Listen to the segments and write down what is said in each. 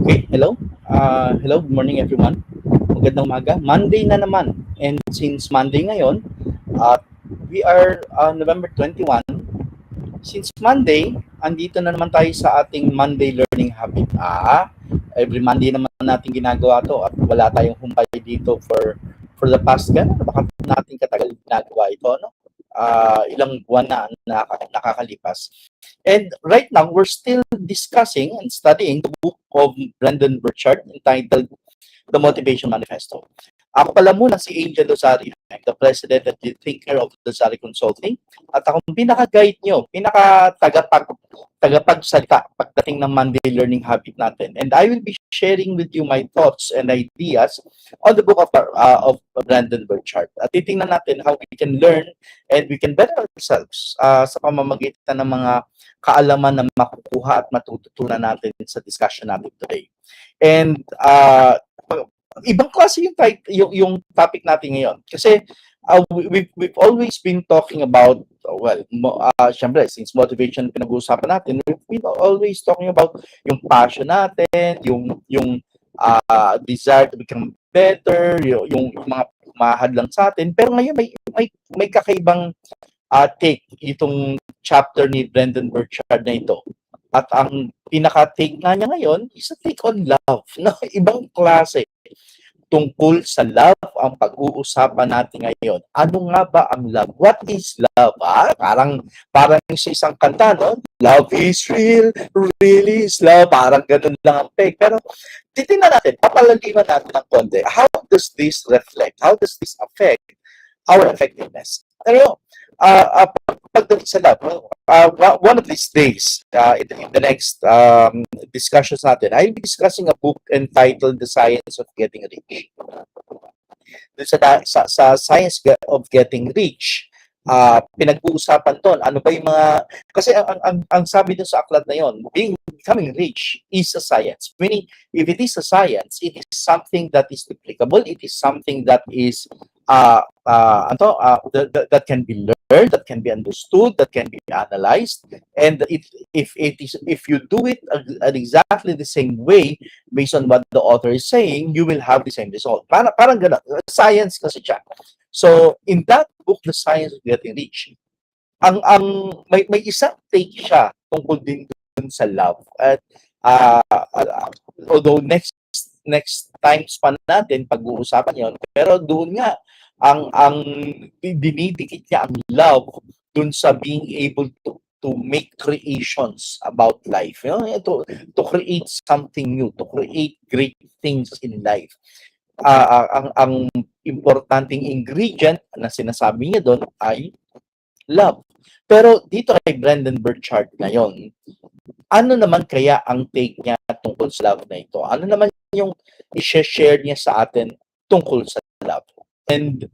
Okay, hello. Hello, good morning everyone. Magandang umaga. Monday na naman. And since Monday ngayon, uh, we are November 21. Since Monday, andito na naman tayo sa ating Monday learning habit. Every Monday naman natin ginagawa to at wala tayong humpay dito for the past gano'n. Baka natin katagal ginagawa ito, no? Ilang buwan na nakakalipas. And right now, we're still discussing and studying the book of Brendan Burchard entitled The Motivation Manifesto. Ako pala muna si Angel Lozari. I'm the president and the thinker of Lozari Consulting. At akong pinaka-guide nyo, tagapagsalita pagdating ng Monday learning habit natin. And I will be sharing with you my thoughts and ideas on the book of Brandon Burchard. At titingnan natin how we can learn and we can better ourselves sa pamamagitan ng mga kaalaman na makukuha at matututunan natin sa discussion natin today. And ibang klase yung topic natin ngayon. Kasi we've always been talking about, syempre, since motivation pinag-uusapan natin, we've been always talking about yung passion natin, yung desire to become better, yung mga mahad lang sa atin. Pero ngayon, may kakaibang take itong chapter ni Brendan Burchard na ito. At ang pinaka-take nga niya ngayon is a take on love. No? Ibang klase. Tungkol sa love ang pag-uusapan natin ngayon. Ano nga ba ang love? What is love? Parang sa isang kanta, no? Love is real, really is love. Parang ganun lang ang peg. Pero titingnan natin, papalaliman natin ng konti. How does this reflect? How does this affect our effectiveness? Pero, pagdating sa love, one of these days, in the next discussions natin, I'll be discussing a book entitled The Science of Getting Rich. Sa Science of Getting Rich, pinag-uusapan doon, ano ba yung mga, kasi ang sabi dun sa aklat na yon, becoming rich is a science. Meaning, if it is a science, it is something that is replicable, it is something that is that can be learned, that can be understood, that can be analyzed, and if you do it exactly the same way based on what the author is saying, you will have the same result. Parang ganun. Science kasi siya. So in that book, The Science of Getting Rich, may isang take siya tungkol din dun sa love. At although next times pa natin pag-uusapan yon, pero doon nga ang dinidikit niya ang love dun sa being able to make creations about life, to create something new, to create great things in life. Ang importanteng ingredient na sinasabi niya doon ay love. Pero dito kay Brendan Burchard ngayon, ano naman kaya ang take niya tungkol sa love na ito? Ano naman yung i-share niya sa atin tungkol sa love? And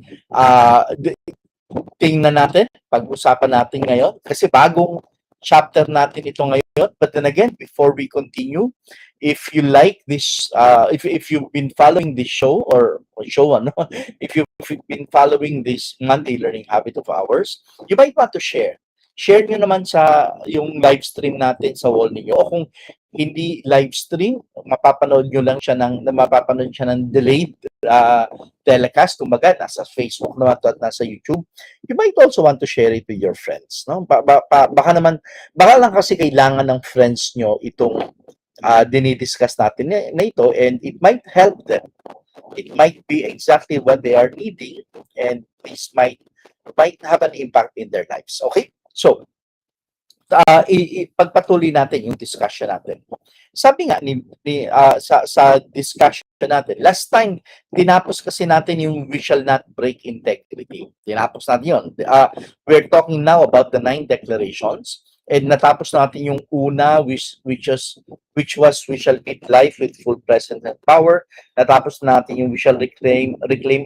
tingnan natin, pag-usapan natin ngayon, kasi bagong chapter natin ito ngayon. But then again, before we continue, if you like this, if you've been following this show or show, if you've been following this Monday learning habit of ours, you might want to share. Share nyo naman sa yung live stream natin sa wall niyo. O kung hindi live stream, mapapanood siya ng delayed telecast, kumbaga nasa Facebook naman at nasa YouTube. You might also want to share it with your friends, no? Baka lang kasi kailangan ng friends nyo itong dinidiscuss natin na ito, and it might help them. It might be exactly what they are needing, and this might have an impact in their lives. Okay? So, pagpatuloy natin yung discussion natin. Sabi nga sa discussion natin, last time, tinapos kasi natin yung we shall not break integrity. Tinapos natin yun. We're talking now about the 9 declarations. And natapos natin yung una, which was we shall meet life with full presence and power. Natapos natin yung we shall reclaim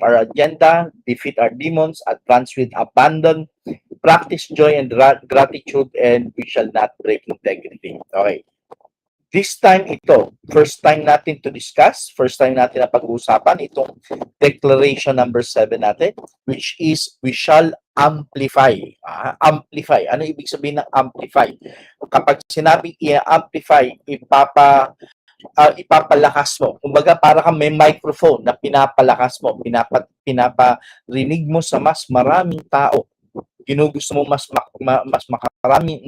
our agenda, defeat our demons, advance with abandon, practice joy and gratitude, and we shall not break integrity. Okay. This time ito, first time natin to discuss, first time natin na pag-uusapan itong declaration number 7 natin, which is we shall amplify. Amplify. Ano ibig sabihin ng amplify? Kapag sinabing i-amplify, ipapalakas mo. Kumbaga, para kang may microphone na pinapalakas mo, pinaparinig mo sa mas maraming tao. Ginugusto mo mas maraming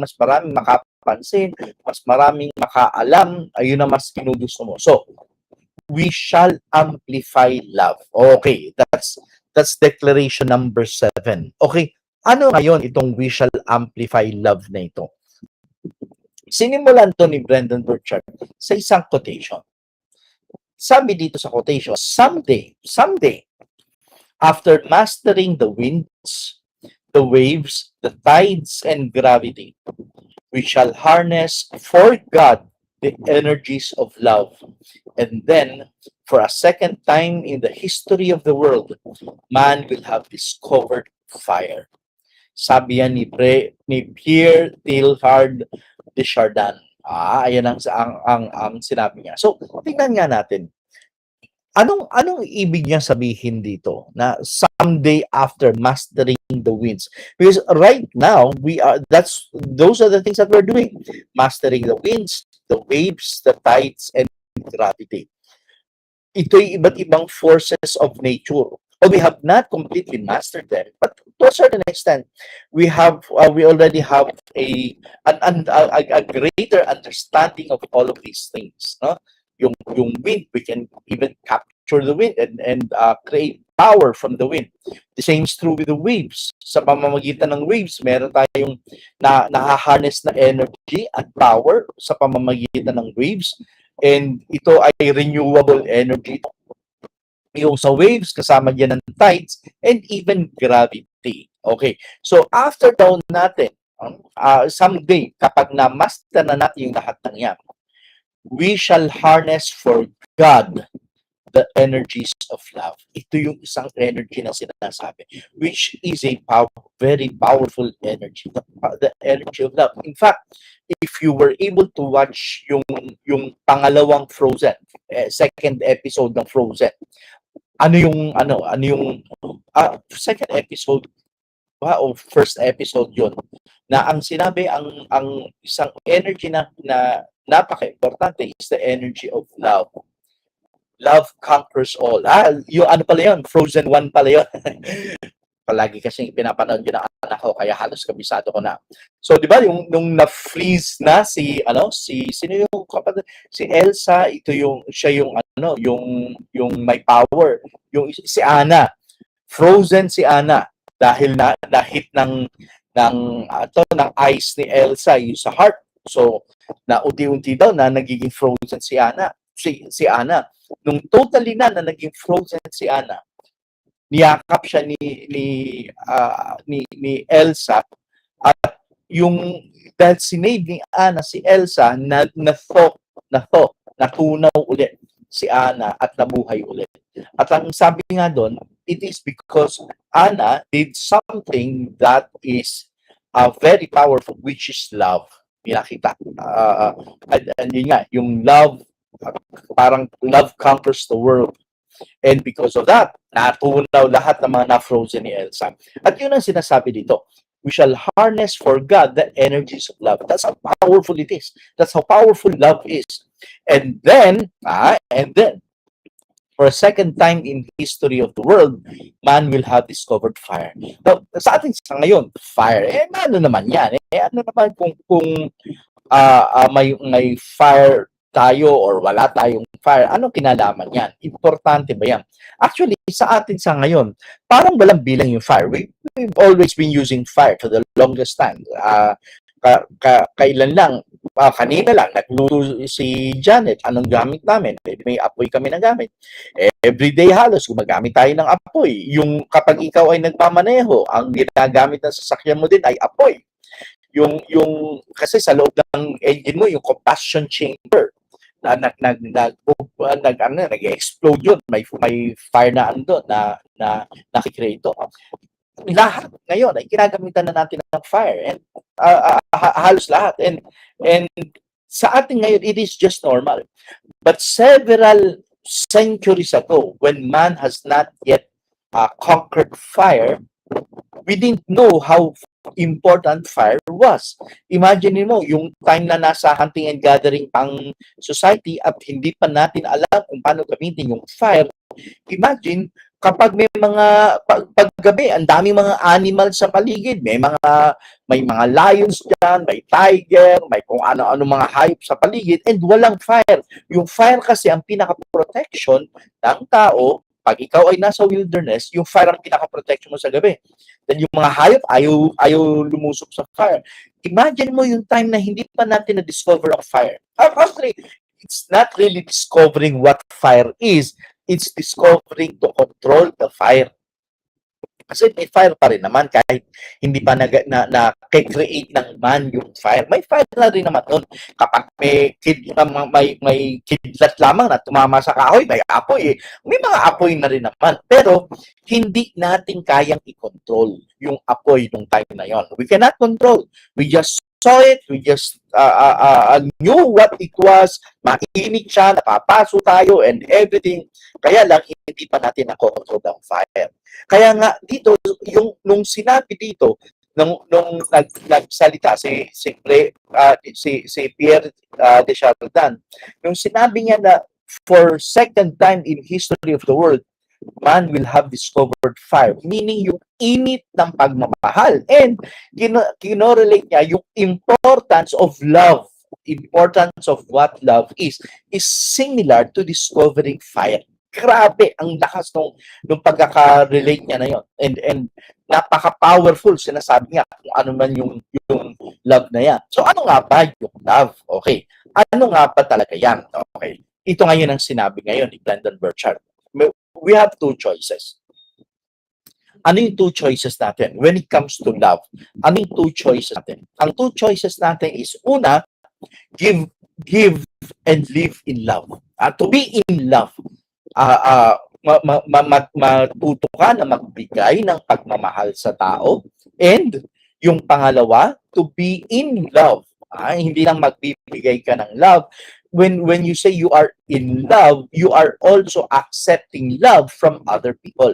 makapansin, mas maraming makaalam, ayun ang mas ginugusto mo. So, we shall amplify love. Okay, that's declaration number 7. Okay, ano ngayon itong we shall amplify love na ito? Sinimulan to ni Brendan Burchard sa isang quotation. Sabi dito sa quotation, someday, after mastering the winds, the waves, the tides, and gravity, we shall harness for God the energies of love. And then, for a second time in the history of the world, man will have discovered fire. Sabi yan ni Pierre Teilhard de Chardin. Ayan ang sinabi niya. So, tingnan nga natin. Anong ibig niya sabihin dito na someday after mastering the winds? Because right now those are the things that we're doing. Mastering the winds, the waves, the tides, and gravity. Ito'y iba't ibang forces of nature. We have not completely mastered them, but to a certain extent, we already have a greater understanding of all of these things. No? Yung wind, we can even capture the wind and create power from the wind. The same is true with the waves. Sa pamamagitan ng waves, meron tayong nahaharness na energy at power sa pamamagitan ng waves. And ito ay renewable energy. Yung sa waves, kasama dyan ng tides, and even gravity. Okay. So, after daw natin, someday, kapag na-master na natin yung lahat ng yan, we shall harness for God the energies of love. Ito yung isang energy na sinasabi, which is a very powerful energy, the energy of love. In fact, if you were able to watch yung pangalawang Frozen, second episode ng Frozen, ano yung second episode o first episode yon, na ang sinabi ang isang energy na napaka-importante is the energy of love. Love conquers all. Yung ano pala yun, Frozen 1 pala yun. Palagi kasi pinapanood yun ng anak ko, kaya halos kabisado ko na. So, di ba, nung na-freeze na sino yung kapatid? Si Elsa, siya yung may power. Si Anna. Frozen si Anna. Dahil na-hit ng ice ni Elsa, yung sa heart. So, unti-unti daw na nagiging frozen si Anna. Si Anna. Nung totally na naging frozen si Anna, niyakap siya ni Elsa, at dahil sinave ni Anna si Elsa, natunaw ulit si Anna at nabuhay ulit. At ang sabi nga doon, it is because Anna did something that is very powerful, which is love. Pinakita. And yun nga, yung love, parang love conquers the world. And because of that, natunaw lahat ng mga na-frozen ni Elsa. At yun ang sinasabi dito. We shall harness for God the energies of love. That's how powerful it is. That's how powerful love is. And then, for a second time in the history of the world, man will have discovered fire. Now, sa atin sa ngayon, fire, ano naman yan? Ano naman kung may fire tayo or wala tayong fire, anong kinalaman yan? Importante ba yan? Actually, sa atin sa ngayon, parang walang bilang yung fire. We've always been using fire for the longest time. Kailan lang, kanina lang, nagluto si Janet, anong gamit namin? May apoy kami na gamit. Everyday halos, gumagamit tayo ng apoy. Yung kapag ikaw ay nagpamaneho, ang ginagamit ng sasakyan mo din ay apoy. Yung kasi sa loob ng engine mo, yung combustion chamber, nag-explode yun. May fire na nakikreate ito. Lahat ngayon ay ginagamitan na natin ng fire, and halos lahat, and sa atin ngayon it is just normal, but several centuries ago, when man has not yet conquered fire, we didn't know how important fire was. Imagine mo, yung time na nasa hunting and gathering ang society at hindi pa natin alam kung paano gamitin yung fire. Imagine, kapag may mga paggabi, ang daming mga animal sa paligid, may mga lions diyan, may tiger, may kung ano-ano mga hayop sa paligid and walang fire. Yung fire kasi ang pinaka-protection ng tao. Pag ikaw ay nasa wilderness, yung fire ang pinaka-protection mo sa gabi. Then yung mga hayop ayaw lumusok sa fire. Imagine mo yung time na hindi pa natin na-discover ang fire. Actually, it's not really discovering what fire is. It's discovering to control the fire. Kasi may fire pa rin naman kahit hindi pa na-create ng man yung fire. May fire na rin naman nun. Kapag may kidlat lamang na tumama sa kahoy, may apoy eh. May mga apoy na rin naman. Pero hindi natin kayang i-control yung apoy nung time na yon. We cannot control. We just saw it, we just knew what it was, mainit siya, napapaso tayo and everything. Kaya lang, hindi pa natin na-control ang fire. Kaya nga dito, nung sinabi dito, nung nagsalita si Pierre de Chardin, nung sinabi niya na for second time in history of the world, man will have discovered fire, meaning yung init ng pagmamahal. And kinorelate niya yung importance of love, importance of what love is similar to discovering fire. Grabe ang lakas nung pagkaka-relate niya na yon. And napaka-powerful, sinasabi niya kung ano man yung love na yan. So ano nga ba yung love? Okay. Ano nga ba talaga yan? Okay. Ito ngayon ang sinabi ngayon ni Brandon Burchard. We have two choices. Ano yung two choices natin when it comes to love? Ano yung two choices natin? Ang two choices natin is, una, give and live in love. To be in love. Matuto ka na magbigay ng pagmamahal sa tao. And yung pangalawa, to be in love. Hindi lang magbibigay ka ng love. When you say you are in love, you are also accepting love from other people.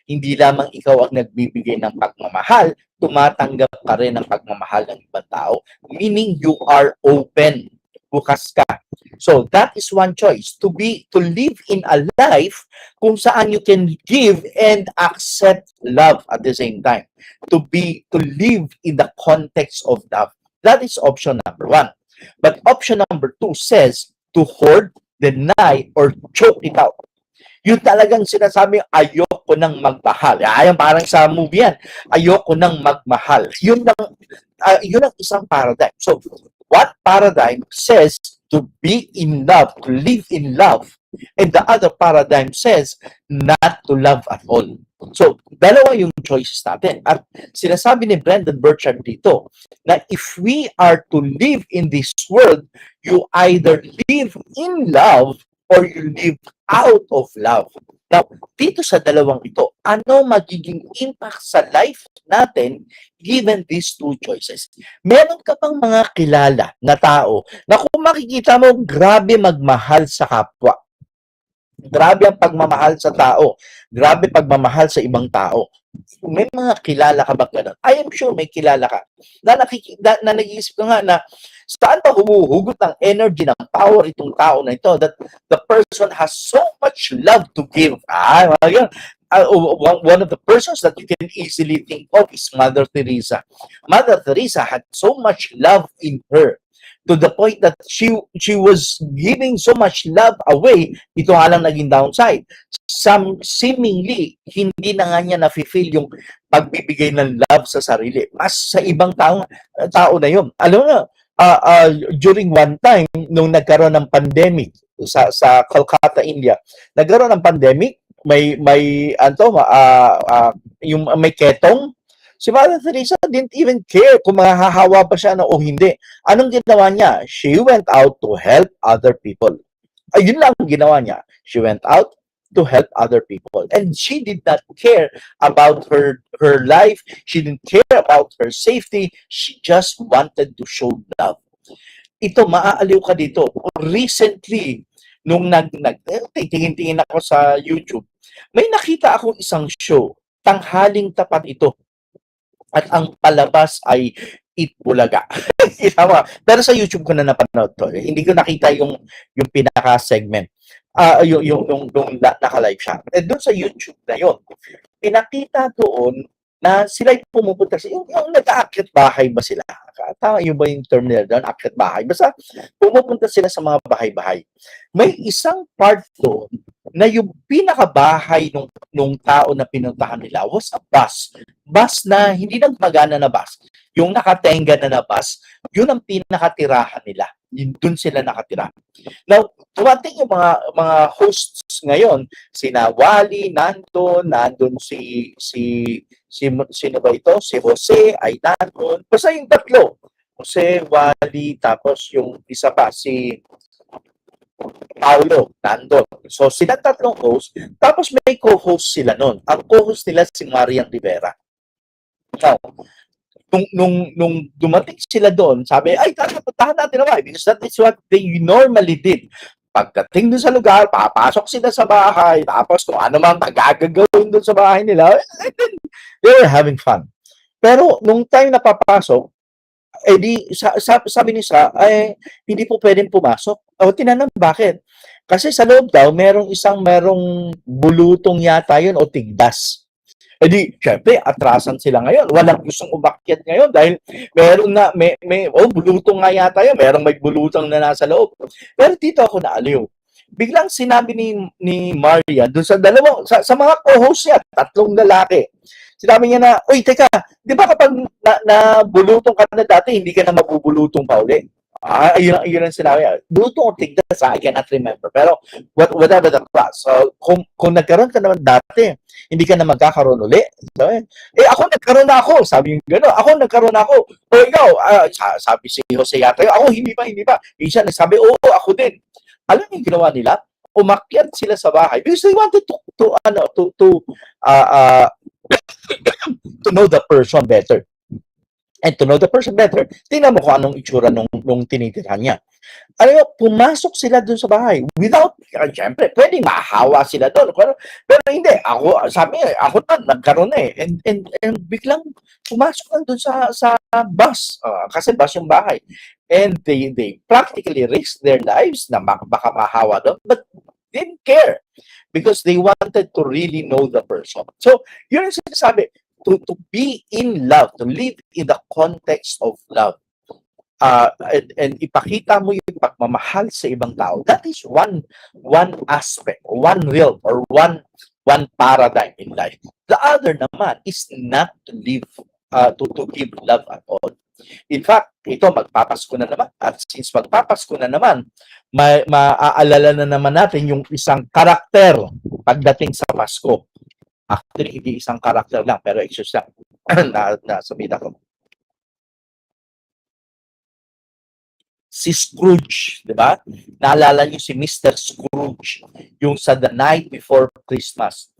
Hindi lamang ikaw ang nagbibigay ng pagmamahal, tumatanggap ka rin ng pagmamahal ng ibang tao. Meaning you are open. Bukas ka. So that is one choice. To live in a life kung saan you can give and accept love at the same time. To live in the context of love. That is option number one. But option number two says to hoard, deny, or choke it out. Yung talagang sinasabi, ayoko nang magmahal. Ayan, parang sa movie yan. Ayoko nang magmahal. Yun ang isang paradigm. So, what paradigm says to be in love, to live in love, and the other paradigm says not to love at all. So, dalawa yung choices natin. At sinasabi ni Brandon Burchard dito na if we are to live in this world, you either live in love or you live out of love. Now, dito sa dalawang ito, ano magiging impact sa life natin given these two choices? Meron ka bang mga kilala na tao na kung makikita mo, grabe magmahal sa kapwa? Grabe ang pagmamahal sa tao. Grabe pagmamahal sa ibang tao. May mga kilala ka ba ganun? I am sure may kilala ka. Na nag-iisip ka nga na saan ba humuhugot ng energy, ng power itong tao na ito that the person has so much love to give. One of the persons that you can easily think of is Mother Teresa. Mother Teresa had so much love in her to the point that she was giving so much love away. Ito nga lang naging downside. Seemingly, hindi na nga niya na-feel yung pagbibigay ng love sa sarili. Mas sa ibang tao na yun. Alam mo, during one time, nung nagkaroon ng pandemic sa Kolkata, India, nagkaroon ng pandemic, yung may ketong, si Mother Teresa didn't even care kung mahahawa pa siya o hindi. Anong ginawa niya? She went out to help other people. Ayun lang ang ginawa niya. She went out to help other people. And she did not care about her life. She didn't care about her safety. She just wanted to show love. Ito, maaaliw ka dito. Recently, nung tingin-tingin ako sa YouTube, may nakita akong isang show. Tanghaling Tapat ito. at ang palabas ay Eat Bulaga. Tama. Pero sa YouTube ko na napanood to. Hindi ko nakita yung pinaka-segment. Yung naka-live siya. And doon sa YouTube na yon, pinakita doon na sila pumupunta sa yung nag-aakyat bahay ba sila? Tama yun ba yung term nila doon? Aakyat bahay. Basta pumupunta sila sa mga bahay-bahay. May isang part doon na yung pinakabahay nung tao na pinuntahan nila was a bus. Bus na hindi na gumagana na bus. Yung nakatenga na bus, yun ang pinakatirahan nila. Yun, dun sila nakatira. Now, dumating yung mga hosts ngayon, sina Wally, nandun sino ba ito? Si Jose ay nandun. Basta yung tatlo. Jose, Wally, tapos yung isa pa, si Paulo, nandun. So, sila tatlong host, tapos may co-host sila nun. Ang co-host nila si Marian Rivera. Now, nung dumating sila doon, sabi, ay, tara, puntahan natin naman. Because that is what they normally did. Pagdating doon sa lugar, papasok sila sa bahay, tapos kung ano man magagagawin doon sa bahay nila, and then they were having fun. Pero nung time na papasok, sabi ni Sa, ay, hindi po pwedeng pumasok. O, tinanong, bakit? Kasi sa loob daw, merong bulutong yata yun o tigdas. Syempre, atrasan sila ngayon. Walang gustong umakyat ngayon dahil meron na, bulutong nga yata yun. Merong may bulutong na nasa loob. Pero dito ako naaliw. Biglang sinabi ni Maria, doon sa mga co-host niya, tatlong lalaki, sinabi niya na, uy, teka, di ba kapag bulutong ka na dati, hindi ka na mabubulutong pa uli? Yun ang sinabi. Bulutong o tigdas, I cannot remember. Pero whatever the class. So, kung nagkaroon ka naman dati, hindi ka na magkakaroon uli. So, ako nagkaroon na ako. Sabi yung gano'n. Ako nagkaroon na ako. O ikaw, sabi si Jose yata, ako hindi pa. Isa nagsabi, oo, ako din. Alam yung ginawa nila? Umakyat sila sa bahay because they wanted to know the person better. And to know the person better, tingnan mo kung anong itsura nung tinitirhan niya. Pumasok sila dun sa bahay without, syempre, pwedeng mahawa sila doon. Pero hindi, ako na, nagkaroon na eh. And biglang pumasok lang dun sa bus, kasi bus yung bahay. And they practically risked their lives na baka mahawa doon, but didn't care because they wanted to really know the person. So, yun yung sinasabi, to be in love, to live in the context of love, and ipakita mo yung pagmamahal sa ibang tao. That is one aspect, one realm, or one paradigm in life. The other naman is not to live, to give love at all. In fact, ito magpapasko na naman. At since magpapasko na naman, maaalala na naman natin yung isang karakter pagdating sa Pasko. Actually, hindi isang karakter lang, pero excuse lang na sabita ko. Si Scrooge, di ba? Naalala niyo si Mr. Scrooge, yung sa The Night Before Christmas.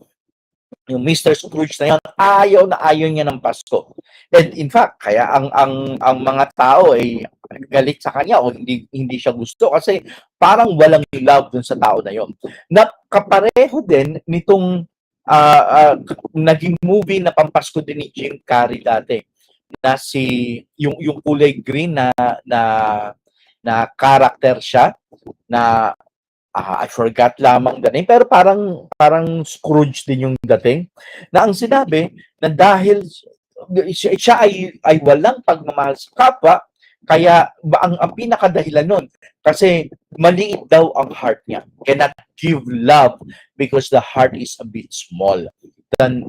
Yung Mr. Scrooge na yun, ayaw niya ng Pasko. And in fact, kaya ang mga tao ay galit sa kanya o hindi siya gusto kasi parang walang love dun sa tao na yon. Na kapareho din nitong naging movie na pampasko din ni Jim Carrey dati na yung kulay green na character siya na I forgot lamang galing pero parang Scrooge din yung dating na ang sinabi na dahil siya ay walang pagmamahal sa kapwa kaya ang pinakadahilan nun kasi maliit daw ang heart niya. Cannot give love because the heart is a bit small than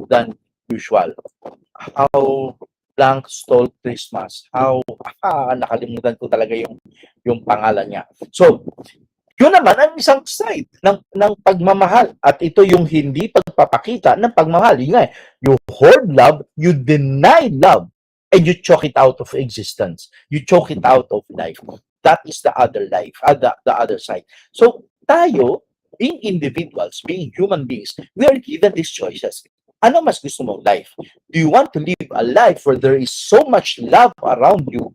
usual. How Blank Stole Christmas. Nakalimutan ko talaga yung pangalan niya. So, yun naman ang isang side ng pagmamahal. At ito yung hindi pagpapakita ng pagmamahal. Yun nga, you hoard love, you deny love, and you choke it out of existence. You choke it out of life. That is the other life, the other side. So, tayo, being individuals, being human beings, we are given these choices. Ano mas gusto mong life? Do you want to live a life where there is so much love around you?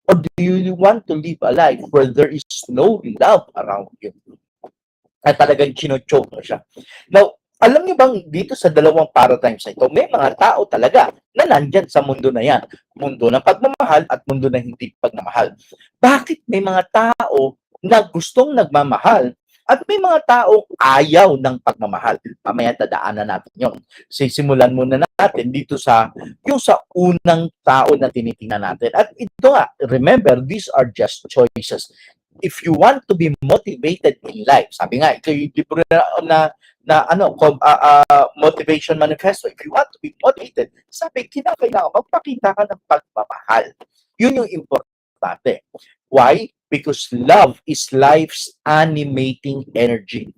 Or do you want to live a life where there is no love around you? At talagang chino-choke mo siya. Now, Alam niyo bang dito sa dalawang paradigms na ito, may mga tao talaga na nandyan sa mundo na yan. Mundo ng pagmamahal at mundo ng hindi pagmamahal. Bakit may mga tao na gustong nagmamahal at may mga tao ayaw ng pagmamahal? Mamaya dadaanan natin yun. Sisimulan muna natin dito sa yung sa unang tao na tinitingnan natin. At ito nga, remember, these are just choices. If you want to be motivated in life, sabi nga, ito yung libro na ano, motivation manifesto. If you want to be motivated, sabi, kinakailangan magpakita ka ng pagmamahal. Yun yung importante. Why? Because love is life's animating energy.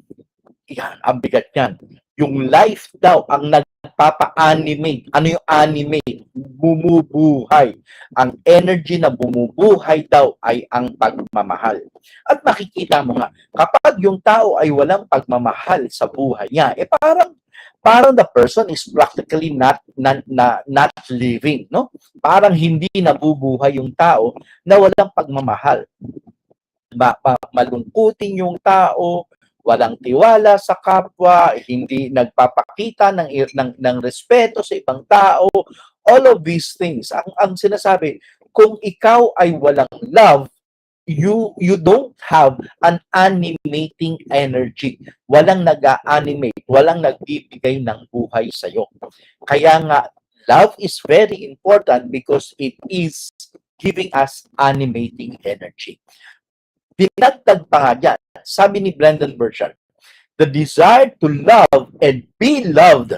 Yan, ang bigat yan. Yung life daw ang nagpapa-animate. Ano yung animate? Bumubuhay. Ang energy na bumubuhay daw ay ang pagmamahal. At makikita mo nga, kapag yung tao ay walang pagmamahal sa buhay niya, parang the person is practically not living, no? Parang hindi nabubuhay yung tao na walang pagmamahal. Malungkutin yung tao, walang tiwala sa kapwa, hindi nagpapakita ng respeto sa ibang tao, all of these things. Ang sinasabi, kung ikaw ay walang love, you don't have an animating energy. Walang nag-animate, walang nagbibigay ng buhay sa iyo. Kaya nga, love is very important because it is giving us animating energy. Dinagdag pa nga dyan, sabi ni Brendan Burchard, the desire to love and be loved,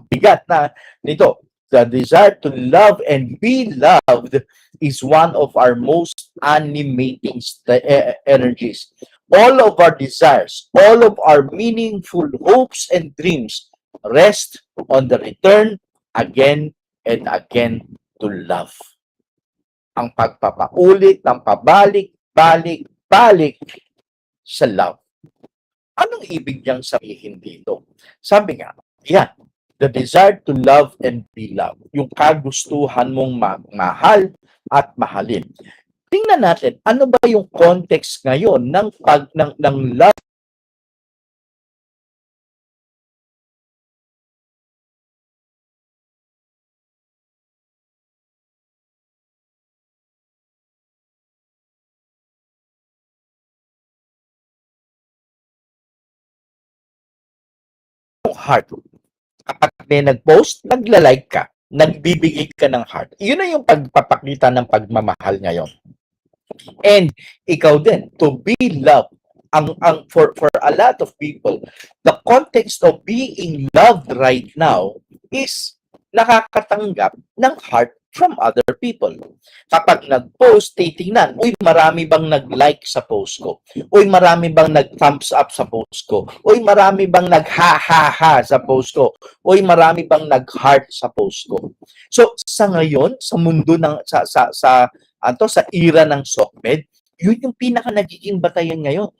bigat na nito, the desire to love and be loved is one of our most animating energies. All of our desires, all of our meaningful hopes and dreams rest on the return again and again to love. Ang pagpapaulit ng pabalik-balik sa love. Anong ibig niyang sabihin dito? Sabi nga, yan, the desire to love and be loved. Yung kagustuhan mong mahal at mahalin. Tingnan natin, ano ba yung context ngayon ng love heart? Kapag may nag-post, nagla-like ka, nagbibigay ka ng heart. Yun na yung pagpapakita ng pagmamahal ngayon. And ikaw din, to be loved, for a lot of people, the context of being loved right now is nakakatanggap ng heart from other people. Kapag nag-post, titingnan, uy, marami bang nag-like sa post ko? Uy, marami bang nag-thumbs up sa post ko? Uy, marami bang nag-ha-ha-ha sa post ko? Uy, marami bang nag-heart sa post ko? So, sa ngayon, sa mundo ng sa era ng SOCMED, yun yung pinaka nagiging batayan ngayon.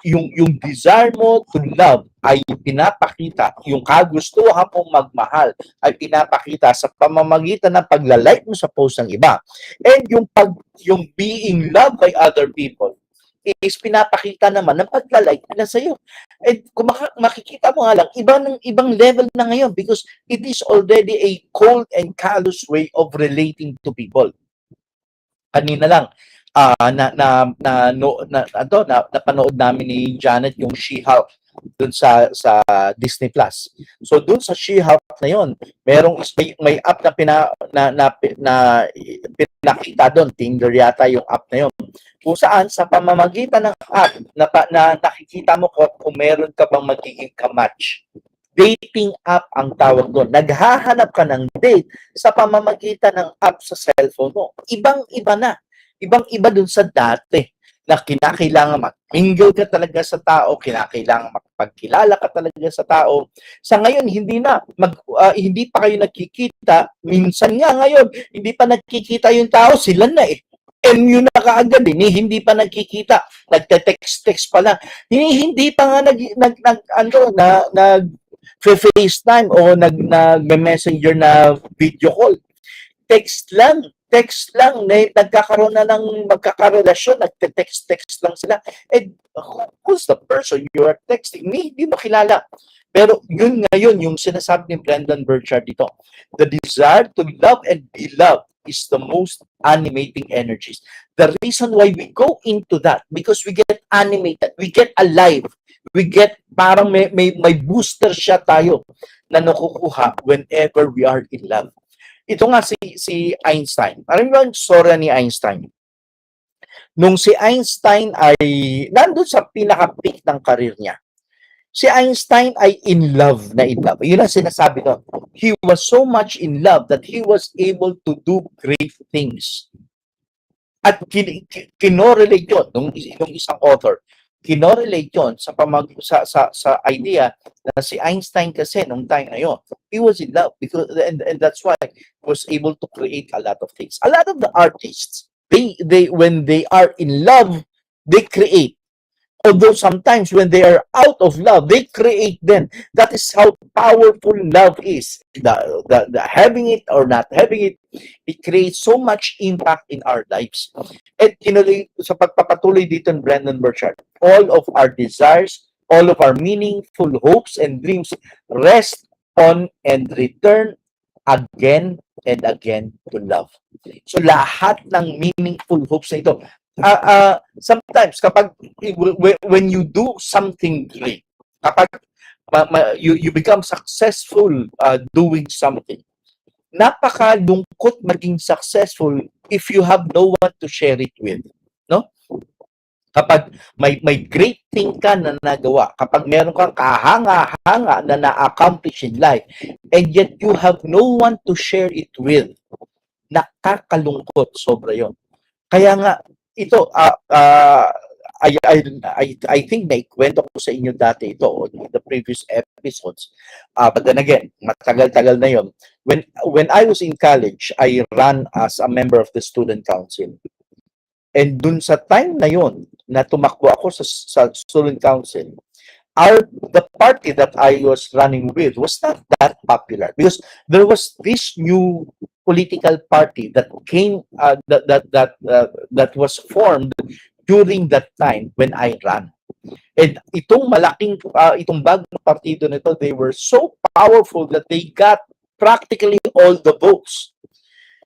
Yung desire mo to love ay pinapakita, yung kagustuhan mong magmahal ay pinapakita sa pamamagitan ng pagla-like mo sa post ng iba. And yung being loved by other people is pinapakita naman ng pagla-like nila sa iyo. And kung makikita mo nga lang, ibang level na ngayon because it is already a cold and callous way of relating to people. Kanina lang napanood namin ni Janet yung She-Hulk dun sa Disney Plus. So dun sa She-Hulk na yon, may app na pinakita doon, Tinder yata yung app na yon. Kung saan sa pamamagitan ng app na nakikita mo kung meron ka bang magiging ka-match. Dating app ang tawag doon. Naghahanap ka ng date sa pamamagitan ng app sa cellphone mo. Ibang-iba na. Ibang-iba dun sa dati na kinakailangan mag-mingle ka talaga sa tao, kinakailangan makapagkilala ka talaga sa tao. Sa ngayon, hindi pa kayo nagkikita. Minsan nga ngayon, hindi pa nagkikita yung tao, sila na eh. MU na kaagad eh, hindi pa nagkikita, nagte-text pa lang. Hindi pa nga FaceTime o nag-messenger na video call. Text lang text lang, nagkakaroon na ng magkakarelasyon, nagte-text-text lang sila. And who's the person you are texting? Hindi mo kilala. Pero yun ngayon, yung sinasabi ni Brendan Burchard dito, the desire to love and be loved is the most animating energies. The reason why we go into that, because we get animated, we get alive, we get parang may booster siya tayo na nakukuha whenever we are in love. Ito nga si Einstein. Alam mo yung story ni Einstein? Nung si Einstein ay nandun sa pinaka-peak ng karir niya, si Einstein ay in love na in love. Yun ang sinasabi ko. He was so much in love that he was able to do great things. At kinorelate yun nung isang author. Kinorelate yun sa idea na si Einstein kasi nung time na yun, he was in love because and that's why he was able to create a lot of things. A lot of the artists, they when they are in love, they create. Although sometimes when they are out of love, they create then. That is how powerful love is. The having it or not having it, it creates so much impact in our lives. At sa pagpapatuloy dito ng Brendan Burchard, all of our desires, all of our meaningful hopes and dreams rest on and return again and again to love. So lahat ng meaningful hopes na ito, sometimes kapag when you do something great, kapag you become successful doing something, napakalungkot maging successful if you have no one to share it with, no? Kapag may great thing ka na nagawa, kapag meron kang kahanga-hanga na na-accomplish in life, and yet you have no one to share it with, nakakalungkot, sobra yon. Kaya nga, ito, I think naikwento ko sa inyo dati ito in the previous episodes. But then again, matagal-tagal na yon. When I was in college, I ran as a member of the student council. And dun sa time na yon na tumakbo ako sa student council, the party that I was running with was not that popular because there was this new political party that came that was formed during that time when I ran. And itong bagong partido nito, they were so powerful that they got practically all the votes.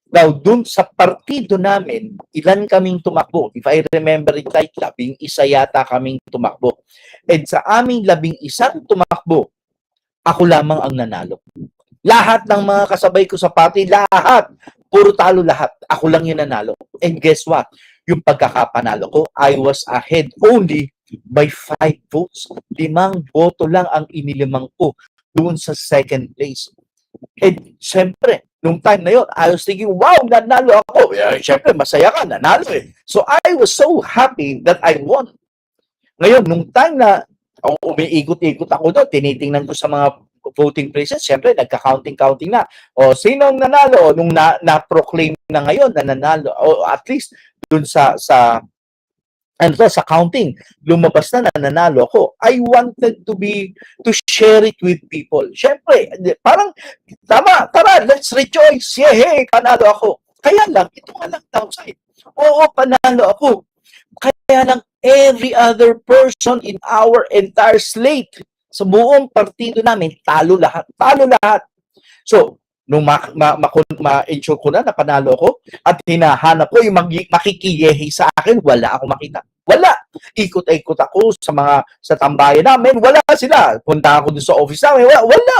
Now, dun sa partido namin, ilan kaming tumakbo? If I remember it right, 11 yata kaming tumakbo. And sa aming 11 tumakbo, ako lamang ang nanalo. Lahat ng mga kasabay ko sa party, lahat, puro talo lahat. Ako lang yung nanalo. And guess what? Yung pagkakapanalo ko, I was ahead only by 5 votes. 5 boto lang ang inilimang ko doon sa second place. And syempre, nung time na yun, I was thinking, wow, nanalo ako. Syempre, masaya ka, nanalo eh. So I was so happy that I won. Ngayon, nung time na umiikot-ikot ako doon, tinitingnan ko sa mga voting places, syempre, nagka-counting na. O, sino ang nanalo? Nung na-proclaim na ngayon na nanalo, o at least dun sa counting, lumabas na nanalo ako. I wanted to share it with people. Syempre, parang, tara, let's rejoice. Yeah, hey, panalo ako. Kaya lang, ito nga lang downside. Oo, panalo ako. Kaya lang, every other person in our entire slate, sa buong partido namin, talo lahat. So, nung ma-ensure ko na panalo ko at hinahanap ko yung makikiyehi sa akin, wala ako makita. Wala. Ikot-ikot ako sa tambayan namin, wala sila. Punta ako dun sa office namin,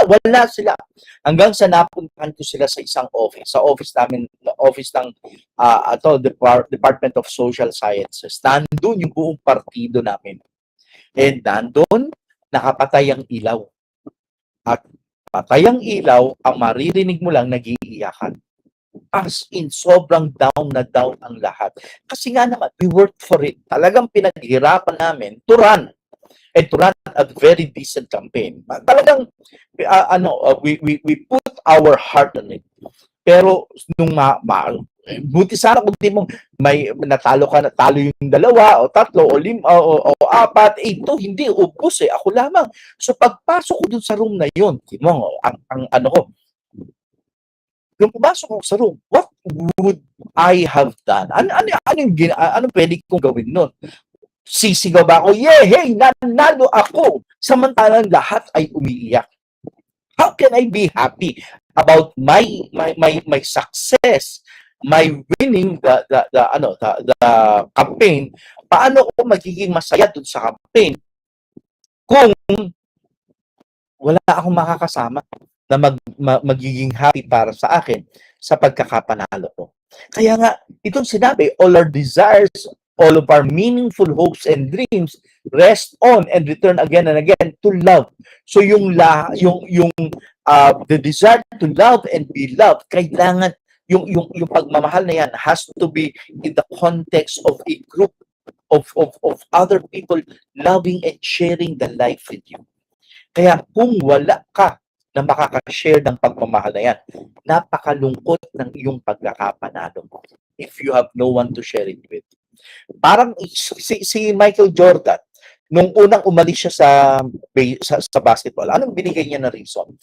wala sila. Hanggang sa napuntahan ko sila sa isang office, sa office namin, office ng Department of Social Sciences. Nandun yung buong partido namin. And nandun, nakapatay ang ilaw. At patay ang ilaw, ang maririnig mo lang, nag-iiyakan. As in, sobrang down na down ang lahat. Kasi nga naman, we worked for it. Talagang pinaghirapan namin to run. And to run a very decent campaign. Talagang, we put our heart on it. Pero, nung buti sana kung di mo may natalo yung 2 o 3 o 5 o 4, ito hindi ubos eh, ako lamang. So pagpasok ko dun sa room na yun, ang ano ko, nung pumasok ko sa room, what would I have done? Anong pwede kong gawin nun? Sisigaw ba ako, yeah, hey, nanalo ako, samantalang lahat ay umiiyak? How can I be happy about my success, my winning the campaign? Paano ako magiging masaya dun sa campaign kung wala akong makakasama na magiging happy para sa akin sa pagkakapanalo ko? Kaya nga, itong sinabi, all our desires, all of our meaningful hopes and dreams rest on and return again and again to love. So the desire to love and be loved, kailangan yung pagmamahal na yan has to be in the context of a group of other people loving and sharing the life with you. Kaya kung wala ka na makakashare ng pagmamahal na yan, napakalungkot ng iyong pagkakapanalo mo if you have no one to share it with. Parang si Michael Jordan, nung unang umalis siya sa basketball, anong binigay niya na reason?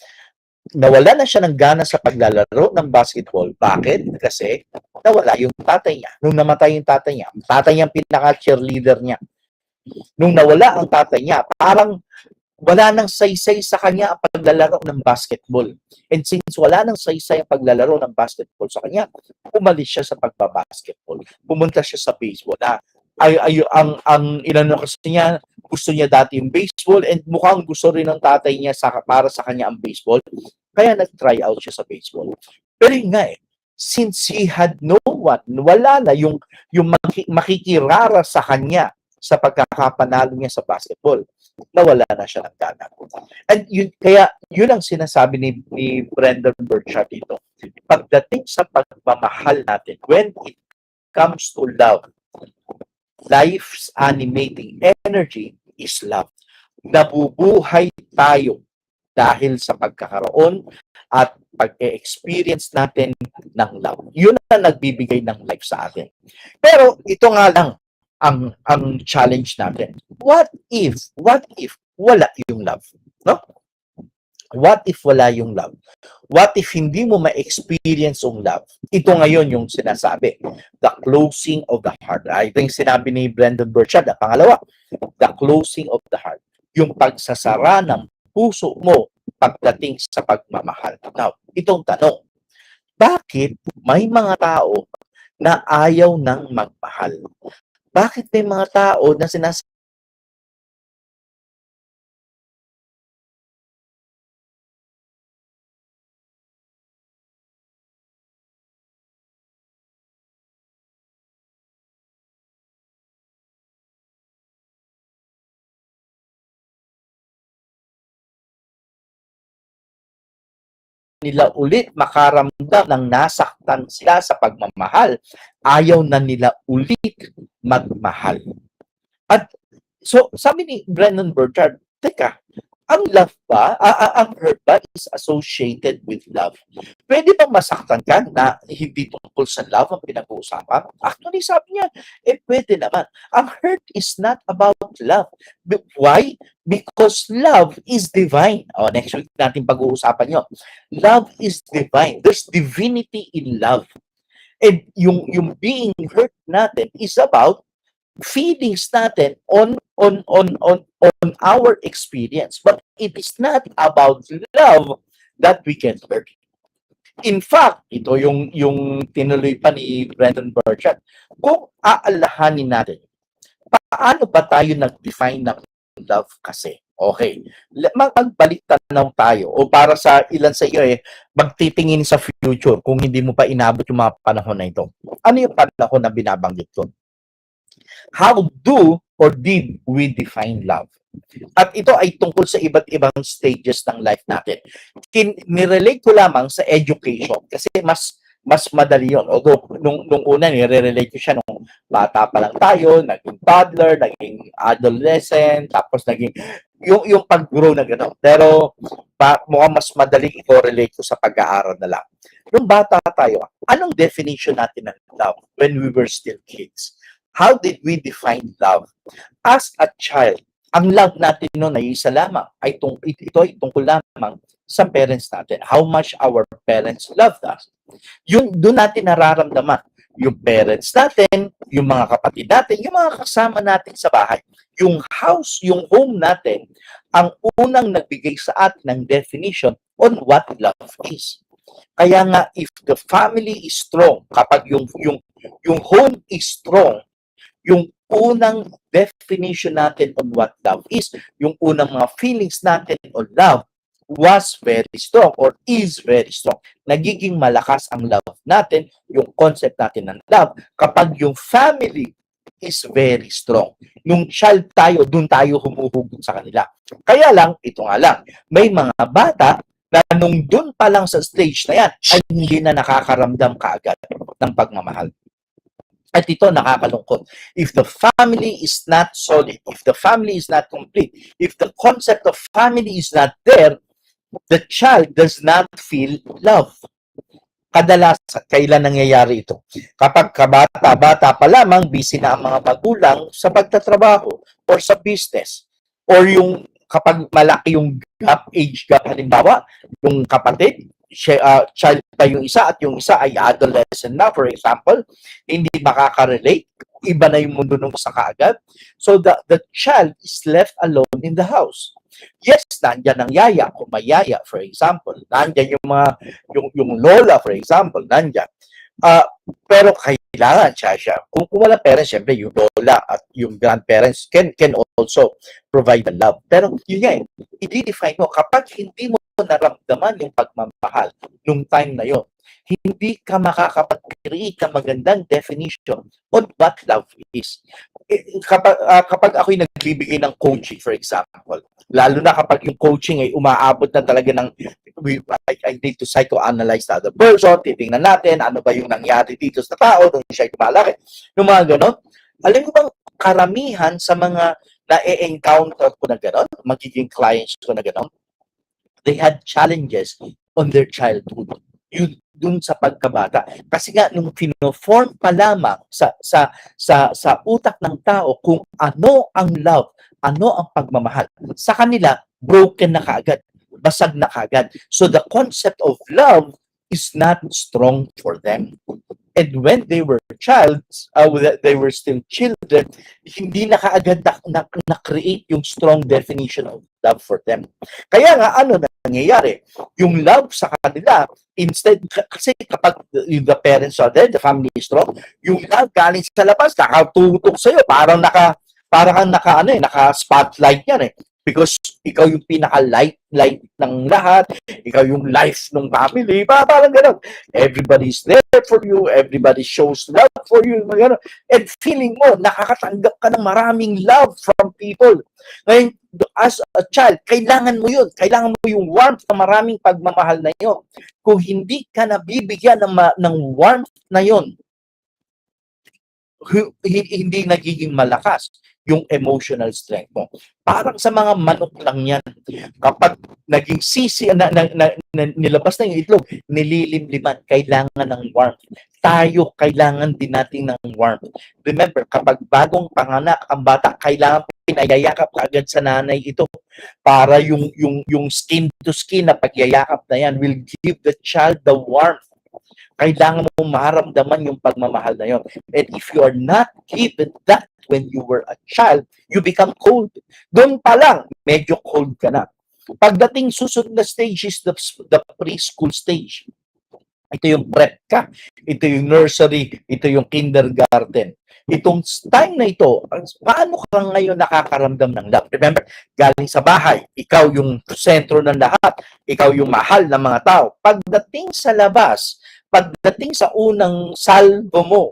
Nawala na siya ng gana sa paglalaro ng basketball. Bakit? Kasi nawala yung tatay niya. Nung namatay yung tatay niya ang pinaka-cheerleader niya. Nung nawala ang tatay niya, parang wala nang saysay sa kanya ang paglalaro ng basketball. And since wala nang saysay ang paglalaro ng basketball sa kanya, umalis siya sa pagbabasketball. Pumunta siya sa baseball. Ang inano kasi niya, gusto niya dati yung baseball and mukhang gusto rin ng tatay niya para sa kanya ang baseball. Kaya nag-try out siya sa baseball. Pero yun nga since he had no one, wala na yung makikirara sa kanya sa pagkakapanalo niya sa basketball, nawala na siya ng gana. And yun ang sinasabi ni Brendan Burchard dito. Pagdating sa pagmamahal natin, when it comes to love, life's animating energy is love. Nabubuhay tayo dahil sa pagkakaroon at pag-experience natin ng love. Yun ang nagbibigay ng life sa atin. Pero ito nga lang ang challenge natin. What if wala yung love? No? What if wala yung love? What if hindi mo ma-experience yung love? Ito ngayon yung sinasabi, the closing of the heart. Ito yung sinabi ni Brendan Burchard. Pangalawa, the closing of the heart. Yung pagsasara ng puso mo pagdating sa pagmamahal. Now, itong tanong, bakit may mga tao na ayaw ng magmahal? Bakit may mga tao na sinasabi nila ulit makaramdam ng nasaktan sila sa pagmamahal, ayaw na nila ulit magmahal? At so, sabi ni Brendan Burchard, teka, ang love ba, ang hurt ba is associated with love? Pwede bang masaktan ka na hindi tungkol sa love ang pinag-uusapan? Actually, sabi niya, pwede naman. Ang hurt is not about love. Why? Because love is divine. Next week natin pag-uusapan yun. Love is divine. There's divinity in love. And yung being hurt natin is about feelings natin on our experience, but it is not about love that we can hurt. In fact, ito yung tinuloy pa ni Brendan Burchard, kung aalahanin natin, paano ba tayo nag-define ng love kasi? Okay, magbalik tanaw tayo, o para sa ilan sa iyo magtitingin sa future kung hindi mo pa inabot yung mga panahon na ito. Ano yung panahon na binabanggit ko? How do or did we define love? At ito ay tungkol sa iba't ibang stages ng life natin. Nirelate ko lamang sa education kasi mas madali yun. Although, nung una, nire-relate ko siya nung bata pa lang tayo, naging toddler, naging adolescent, tapos naging yung pag-grow na gano'n. Pero, mukhang mas madaling i-correlate ko sa pag-aaral na lang. Nung bata tayo, anong definition natin ng love when we were still kids? How did we define love? As a child, ang love natin noon ay isa lamang. Ito ay tungkol lamang sa parents natin. How much our parents loved us. Doon natin nararamdaman yung parents natin, yung mga kapatid natin, yung mga kasama natin sa bahay. Yung house, yung home natin, ang unang nagbigay sa atin ng definition on what love is. Kaya nga, if the family is strong, kapag yung home is strong, yung unang definition natin on what love is, yung unang mga feelings natin on love was very strong or is very strong. Nagiging malakas ang love natin, yung concept natin ng love, kapag yung family is very strong. Nung child tayo, dun tayo humuhugot sa kanila. Kaya lang, ito nga lang, may mga bata na nung dun pa lang sa stage na yan, ay hindi na nakakaramdam kaagad ng pagmamahal. At ito nakakalungkot. If the family is not solid, if the family is not complete, if the concept of family is not there, the child does not feel love. Kadalasan, kailan nangyayari ito? Kapag kabata-bata pa lamang, busy na ang mga magulang sa pagtatrabaho or sa business. Or yung kapag malaki yung gap, age gap, halimbawa, yung kapatid, child pa yung isa at yung isa ay adolescent na, for example, hindi makaka-relate, iba na yung mundo nung sa kaagad. So the child is left alone in the house. Yes, nandyan ang yaya, kung may yaya, for example, nandyan yung lola, for example, nandyan. Pero kailangan siya. Kung wala parents, syempre yung lola at yung grandparents can also provide the love. Pero yun nga, i-define mo, kapag hindi mo naramdaman yung pagmamahal nung time na yon, hindi ka makakapag-create ng magandang definition on what love is. Kapag ako'y nagbibigay ng coaching, for example, lalo na kapag yung coaching ay umaabot na talaga ng I need to psychoanalyze the other person, titingnan natin ano ba yung nangyari dito sa tao nung siya lumalaki, yung mga ganon. Alam mo bang karamihan sa mga na-encounter ko na ganon, magiging clients ko na ganon, they had challenges on their childhood. Yun dun sa pagkabata. Kasi nga nung pino-form pa lamang sa utak ng tao kung ano ang love, ano ang pagmamahal, sa kanila broken na kaagad, basag na kaagad. So the concept of love is not strong for them. And when they were they were still children, hindi na kaagad na-create yung strong definition of love for them. Kaya nga, ano na nangyayari? Yung love sa kanila, instead, kasi kapag the parents are there, the family is strong, yung love galing sa labas, nakatutok sa'yo, parang naka-spotlight yan eh. Because ikaw yung pinaka-light ng lahat, ikaw yung life ng family, parang gano'n. Everybody's there for you, everybody shows love for you, gano'n. And feeling mo, nakakatanggap ka ng maraming love from people. Ngayon, as a child, kailangan mo yun. Kailangan mo yung warmth na maraming pagmamahal na yun. Kung hindi ka nabibigyan ng warmth na yun, hindi nagiging malakas yung emotional strength mo. Parang sa mga manok lang yan. Kapag naging sisi, nilabas na yung itlog, nililimliman, kailangan ng warmth. Tayo, kailangan din natin ng warmth. Remember, kapag bagong panganak ang bata, kailangan pinayayakap agad sa nanay ito para yung skin to skin na pagyayakap na yan will give the child the warmth. Kailangan mo maramdaman yung pagmamahal na yun. And if you are not given that when you were a child, you become cold. Doon pa lang, medyo cold ka na. Pagdating susunod na stage is the preschool stage. Ito yung prep ka, ito yung nursery, ito yung kindergarten. Itong time na ito, paano ka ngayon nakakaramdam ng love? Remember, galing sa bahay, ikaw yung sentro ng lahat, ikaw yung mahal ng mga tao. Pagdating sa labas, pagdating sa unang salvo mo,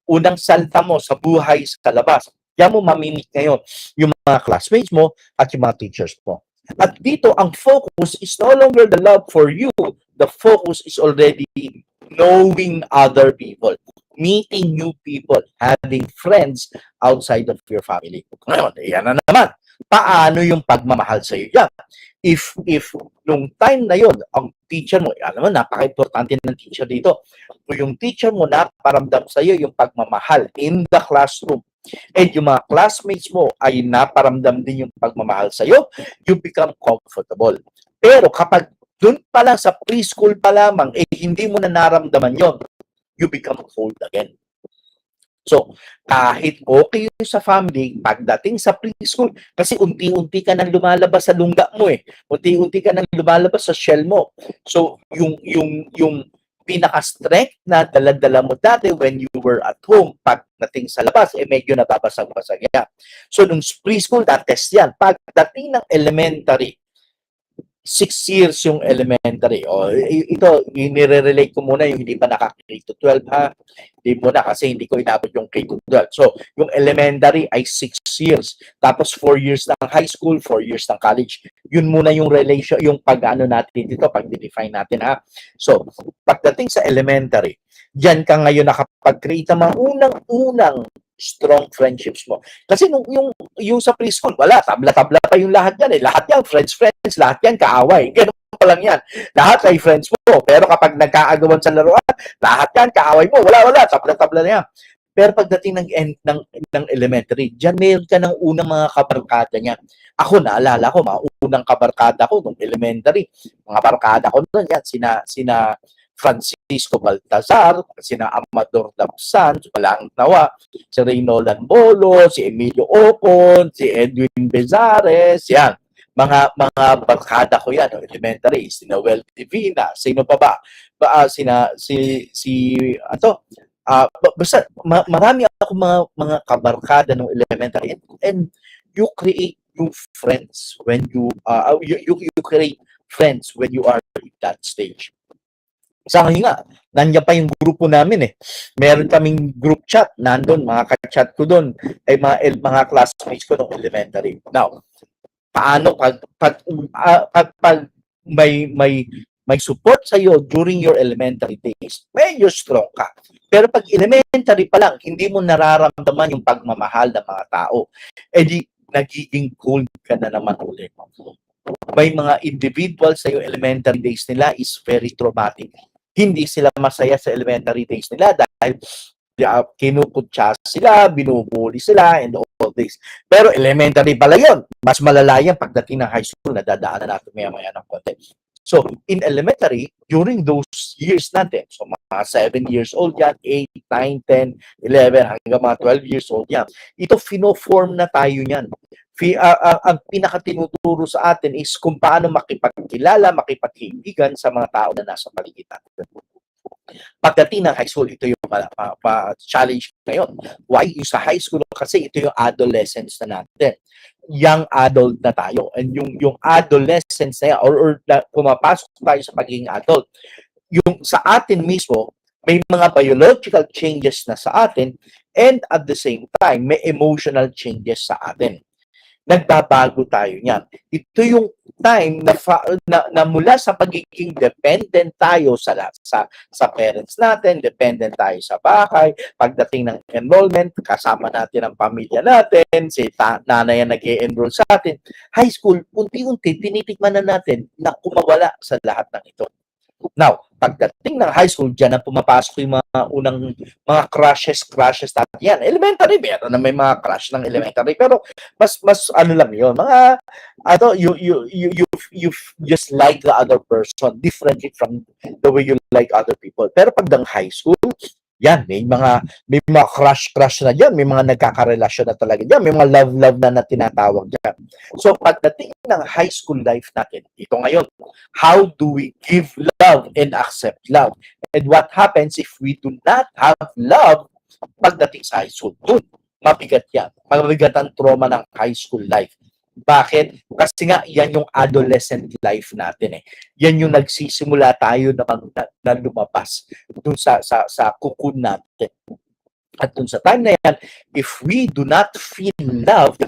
unang salta mo sa buhay sa labas, yan mo mamimit ngayon yung mga classmates mo at yung mga teachers mo. At dito, ang focus is no longer the love for you. The focus is already knowing other people, meeting new people, having friends outside of your family. Ngayon, yan na naman. Paano yung pagmamahal sa iyo? Yeah. If nung time na yon, ang teacher mo, alam mo, napaka-importante ng teacher dito. Kung yung teacher mo naparamdam sa iyo yung pagmamahal in the classroom, and yung mga classmates mo ay naparamdam din yung pagmamahal sa iyo, you become comfortable. Pero kapag dun pa lang sa preschool pa lamang, hindi mo na naramdaman yon, you become cold again. So, kahit okay yun sa family, pagdating sa preschool, kasi unti-unti ka nang lumalabas sa lungga mo eh. Unti-unti ka nang lumalabas sa shell mo. So, yung pinaka-strength na dala-dala mo dati when you were at home, pagdating sa labas, eh medyo nababasag-basag yan. So, nung preschool, that-test yan. Pagdating ng elementary, 6 years yung elementary. O, ito, nire-relate ko muna yung hindi pa nakaka-K to 12 ha. Hindi muna kasi hindi ko inabot yung K to 12. So, yung elementary ay 6 years. Tapos 4 years ng high school, 4 years ng college. Yun muna yung relation, yung pag-ano natin dito, pag-define natin ha. So, pagdating sa elementary, diyan ka ngayon nakapag-create ng mga unang-unang strong friendships mo. Kasi yung sa preschool, wala, tabla-tabla pa yung lahat yan eh. Lahat yan, friends, lahat yan, kaaway. Ganun pa lang yan. Lahat ay friends mo. Pero kapag nagkaagawan sa laruan, lahat yan, kaaway mo. Wala, tabla-tabla na yan. Pero pagdating ng end ng elementary, diyan meron ka ng unang mga kabarkada niya. Ako, naalala ko, mga unang kabarkada ko nung elementary. Mga barkada ko noon, yan, sina Francisco Baltazar, sina Amador Lapsan, walang nawa, si Reynolan Bolo, si Emilio Ocon, si Edwin Bezares, yan. Mga barkada ko yan, elementary, si Noel Divina, sino pa ba? Basta marami ako mga kabarkada ng elementary and you create new friends when you create friends when you are in that stage. Sa ngayon nga, nandiyan pa yung grupo namin eh. Meron kaming group chat, nandun, mga ka-chat ko doon, ay mga classmates ko ng elementary. Now, paano pag may support sa iyo during your elementary days, medyo strong ka. Pero pag elementary pa lang, hindi mo nararamdaman yung pagmamahal ng mga tao. Eh di, nagiging cold ka na naman ulit. May mga individuals sa iyo elementary days nila is very traumatic. Hindi sila masaya sa elementary days nila dahil kinukutsa sila, binubuli sila, and all this. Pero elementary pala yun. Mas malala yan pagdating ng high school, nadadaanan natin maya-maya ng konti. So, in elementary, during those years natin, so mga 7 years old yan, 8, 9, 10, 11, hanggang mga 12 years old yan, ito fino-form na tayo yan. Ang pinakatinuturo sa atin is kung paano makipagkilala, makipagkaibigan sa mga tao na nasa paligid natin. Pagdating ng high school, ito yung challenge ngayon. Why? Yung sa high school kasi ito yung adolescence na natin. Young adult na tayo. And yung adolescence na yan, or pumapasok tayo sa pagiging adult, yung sa atin mismo, may mga biological changes na sa atin, and at the same time, may emotional changes sa atin. Nagbabago tayo niyan. Ito yung time na mula sa pagiging dependent tayo sa parents natin, dependent tayo sa bahay, pagdating ng enrollment, kasama natin ang pamilya natin, si nanay ang nag-e-enroll sa atin. High school, unti-unti, tinitikman na natin na kumawala sa lahat ng ito. Now, pagdating ng high school, dyan na pumapasok yung mga unang mga crushes natin. Yan, elementary, meron na may mga crush ng elementary, pero mas ano lang yun, mga you just like the other person differently from the way you like other people. Pero pagdating high school, yan, may mga crush na diyan, may mga nagkakarelasyon na talaga diyan, may mga love na tinatawag diyan. So pagdating ng high school life natin, ito ngayon, how do we give love and accept love? And what happens if we do not have love pagdating sa high school? Doon, mabigat yan. Mabigat ang trauma ng high school life. Bakit? Kasi nga, yan yung adolescent life natin eh. Yan yung nagsisimula tayo na lumabas dun sa cocoon natin. At dun sa time na yan, if we do not feel love,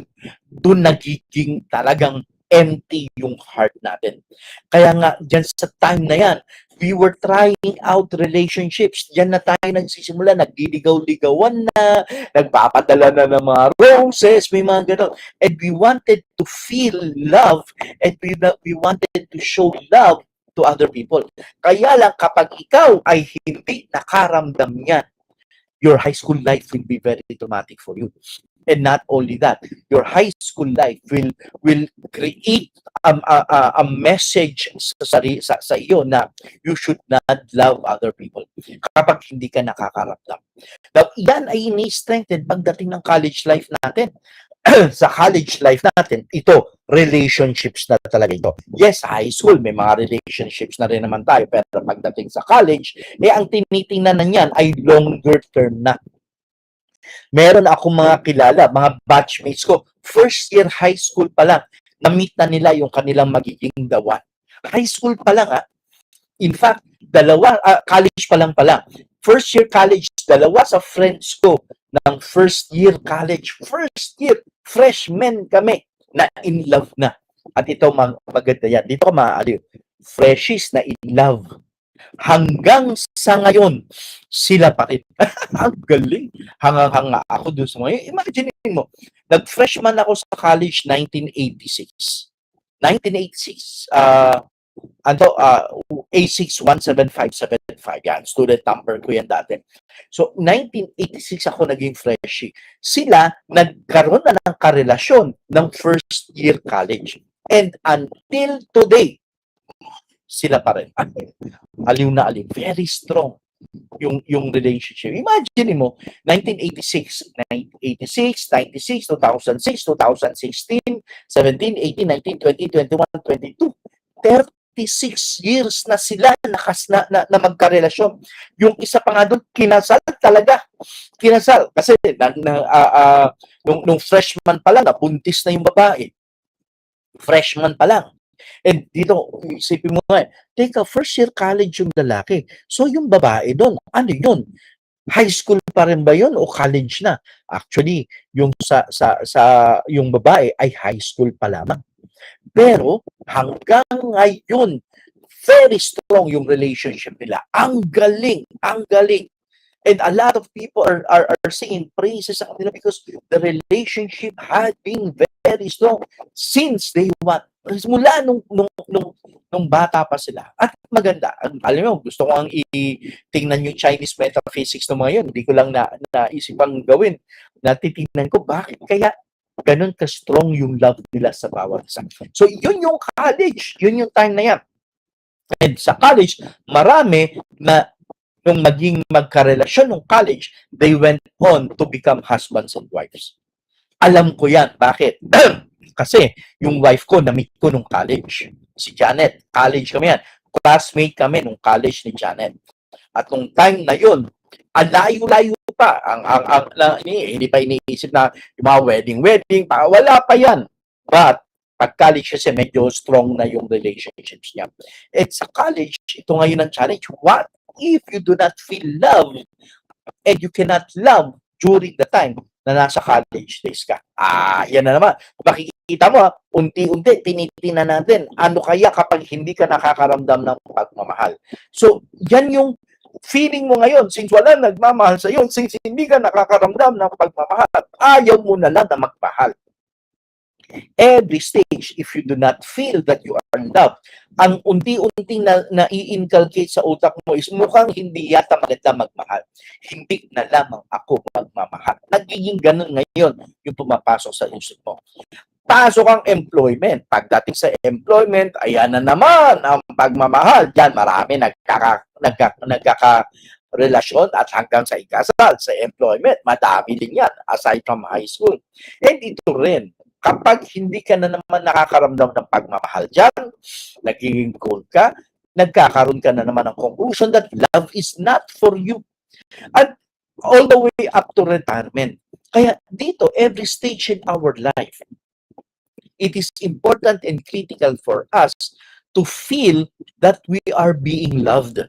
dun nagiging talagang empty yung heart natin. Kaya nga, dyan sa time na yan, we were trying out relationships. Diyan na tayo nagsisimula, nagdiligaw-ligawan na, nagpapadala na ng mga roses, may mga gano'n. And we wanted to feel love and we wanted to show love to other people. Kaya lang kapag ikaw ay hindi nakaramdam yan, your high school life will be very traumatic for you. And not only that, your high school life will create a message sa iyo na you should not love other people kapag hindi ka nakakaramdam. Now, yan ay ini-strengthen pagdating ng college life natin. Sa college life natin, ito, relationships na talaga ito. Yes, high school, may mga relationships na rin naman tayo, pero pagdating sa college, ang tinitingnan na niyan ay longer term na. Meron akong mga kilala, mga batchmates ko, first year high school pa lang, na-meet na nila yung kanilang magiging dawan. High school pa lang, In fact, college pa lang pala. First year college, dalawa sa friends ko ng first year college. First year, freshmen kami na in love na. At ito, maganda yan. Dito ka maaaliw. Freshies na in love. Hanggang sa ngayon, sila pa rin. Ang galing. Hanga ako doon sa mga. Imagine mo, nag-freshman ako sa college 1986. 1986. A617575 yan. Student number ko yan dati. So, 1986 ako naging freshie. Sila, nagkaroon na ng karelasyon ng first year college. And until today, sila pa rin. Aliw na aliw. Very strong yung relationship. Imagine mo, 1986, 1986, 96, 2006, 2016, 17, 18, 19, 20, 21, 22. 36 years na sila na magkarelasyon. Yung isa pa nga doon, kinasal talaga. Kinasal. Kasi nung freshman pa lang, buntis na yung babae. Freshman pa lang. And dito, isipin mo nga, teka, first year college yung lalaki. So yung babae doon, ano yun? High school pa rin ba yun o college na? Actually, yung yung babae ay high school pa lamang. Pero hanggang ngayon, very strong yung relationship nila. Ang galing, ang galing. And a lot of people are singing praises sa kanila because the relationship had been very strong since day one. Mula nung bata pa sila. At maganda. Alam mo, gusto ko ang tingnan yung Chinese metaphysics ng mga yun. Hindi ko lang naisipang gawin. Natitingnan ko, bakit kaya ganun ka-strong yung love nila sa bawat isa. So, yun yung college. Yun yung time na yan. And sa college, marami na nung maging magkarelasyon ng college, they went on to become husbands and wives. Alam ko yan. Bakit? Kasi yung wife ko, na-meet ko nung college. Si Janet. College kami yan. Classmate kami nung college ni Janet. At nung time na yun, layo-layo pa. Hindi pa iniisip na yung mga wedding, wala pa yan. But, pag college kasi medyo strong na yung relationships niya. At sa college, ito ngayon ang challenge. What if you do not feel love and you cannot love during the time na nasa college days ka? Yan na naman. Makikita mo, unti-unti, tinitingnan natin, ano kaya kapag hindi ka nakakaramdam ng pagmamahal? So, yan yung feeling mo ngayon, since wala nagmamahal sa iyo, since hindi ka nakakaramdam ng pagmamahal, ayaw mo na lang na magmahal. Every stage, if you do not feel that you are loved, ang unti-unting na i-inculcate sa utak mo is mukhang hindi yata maganda magmahal. Hindi na lamang ako magmamahal. Nagiging ganun ngayon yung pumapasok sa isip mo. Pasok ang employment. Pagdating sa employment, ayan na naman ang pagmamahal. Diyan marami nagkaka-relasyon at hanggang sa ikasal sa employment. Madami din yan aside from high school. And ito rin, kapag hindi ka na naman nakakaramdam ng pagmamahal dyan, nagiging cold ka, nagkakaroon ka na naman ng conclusion that love is not for you. And all the way up to retirement. Kaya dito, every stage in our life, it is important and critical for us to feel that we are being loved.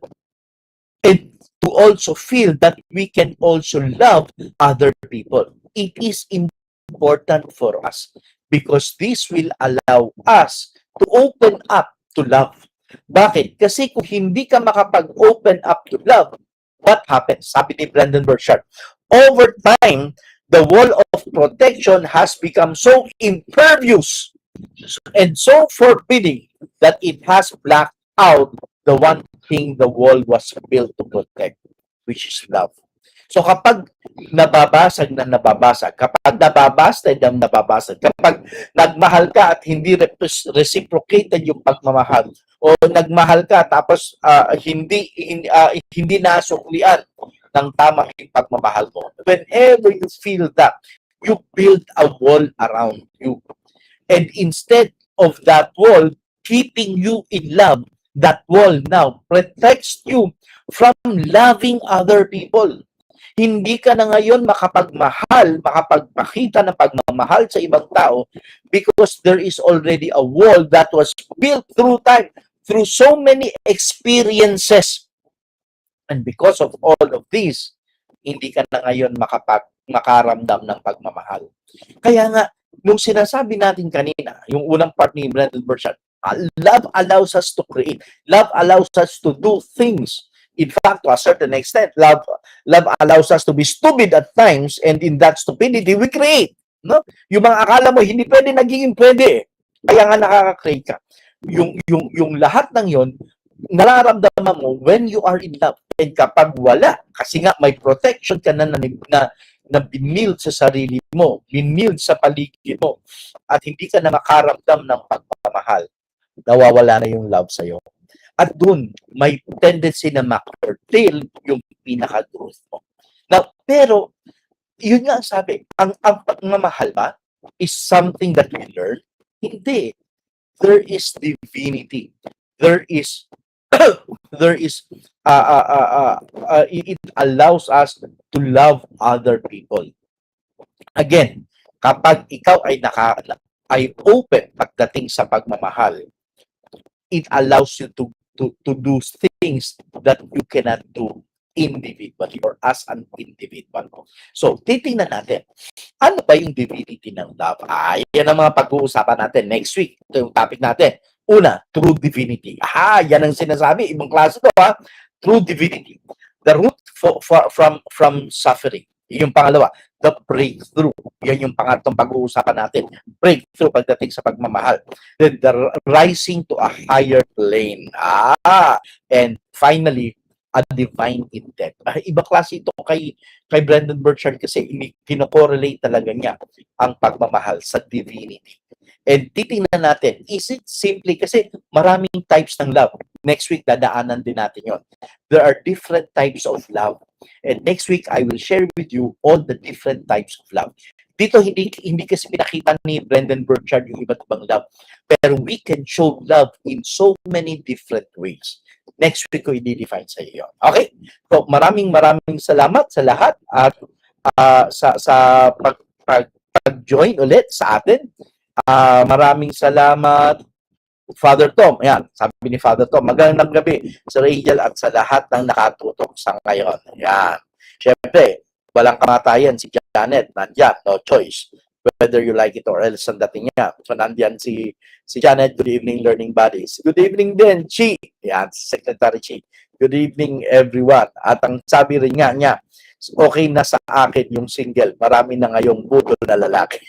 And to also feel that we can also love other people. It is important for us because this will allow us to open up to love. Bakit? Kasi kung hindi ka makapag-open up to love, what happens? Sabi ni Brandon Burchard, over time, the wall of protection has become so impervious and so forbidding that it has blacked out the one thing the wall was built to protect, which is love. So kapag nababasag na nababasag. Kapag nababasag na nababasag. Kapag nagmahal ka at hindi reciprocated yung pagmamahal, o nagmahal ka tapos hindi nasuklian ng tama yung pagmamahal mo. Whenever you feel that, you build a wall around you. And instead of that wall keeping you in love, that wall now protects you from loving other people. Hindi ka na ngayon makapagpakita ng pagmamahal sa ibang tao because there is already a wall that was built through time, through so many experiences. And because of all of this, hindi ka na ngayon makaramdam ng pagmamahal. Kaya nga, nung sinasabi natin kanina, yung unang part ni Brandon Burchard, love allows us to create. Love allows us to do things. In fact, to a certain extent, love allows us to be stupid at times, and in that stupidity, we create. No? Yung mga akala mo, hindi pwede, nagiging pwede. Kaya nga nakaka-create ka. Yung lahat ng yon, nararamdaman mo when you are in love. And kapag wala, kasi nga may protection ka na binild sa sarili mo, binild sa paligid mo, at hindi ka na makaramdam ng pagmamahal, nawawala na yung love sa'yo. At dun, may tendency na ma-curtail yung pinaka-growth mo. Now, pero, yun nga ang sabi, ang pagmamahal ba is something that we learn? Hindi. There is divinity. There is it allows us to love other people. Again, kapag ikaw ay open pagdating sa pagmamahal, it allows you to do things that you cannot do individually or as an individual. So, titingnan natin, ano ba yung divinity ng love? Yan ang mga pag-uusapan natin next week. Ito yung topic natin. Una, true divinity. Yan ang sinasabi. Ibang klase to, True divinity. The root from suffering. Yung pangalawa, the breakthrough. Yan yung pangatlong pag-uusapan natin. Breakthrough pagdating sa pagmamahal. Then the rising to a higher plane. And finally, a divine intent. Iba klase ito kay Brandon Burchard kasi kinokorrelate talaga niya ang pagmamahal sa divinity. And titingnan natin, is it simply, kasi maraming types ng love. Next week, dadaanan din natin yon. There are different types of love. And next week, I will share with you all the different types of love. Dito, hindi kasi pinakita ni Brandon Burchard yung iba't ibang love. Pero we can show love in so many different ways. Next week ko i-define sa iyo. Okay? So, maraming salamat sa lahat at sa pag-join ulit sa atin. Maraming salamat, Father Tom. Ayan, sabi ni Father Tom, magandang gabi sa Angel at sa lahat ng nakatutok sa ngayon. Ayan. Siyempre, walang kamatayan si Janet. Nandiyan, no choice. Whether you like it or else, ang dating niya. So, nandiyan si Janet. Good evening, learning buddies. Good evening din, Chi. Yan, Secretary Chi. Good evening, everyone. At ang sabi rin nga niya, okay na sa akin yung single. Marami na ngayong budol na lalaki.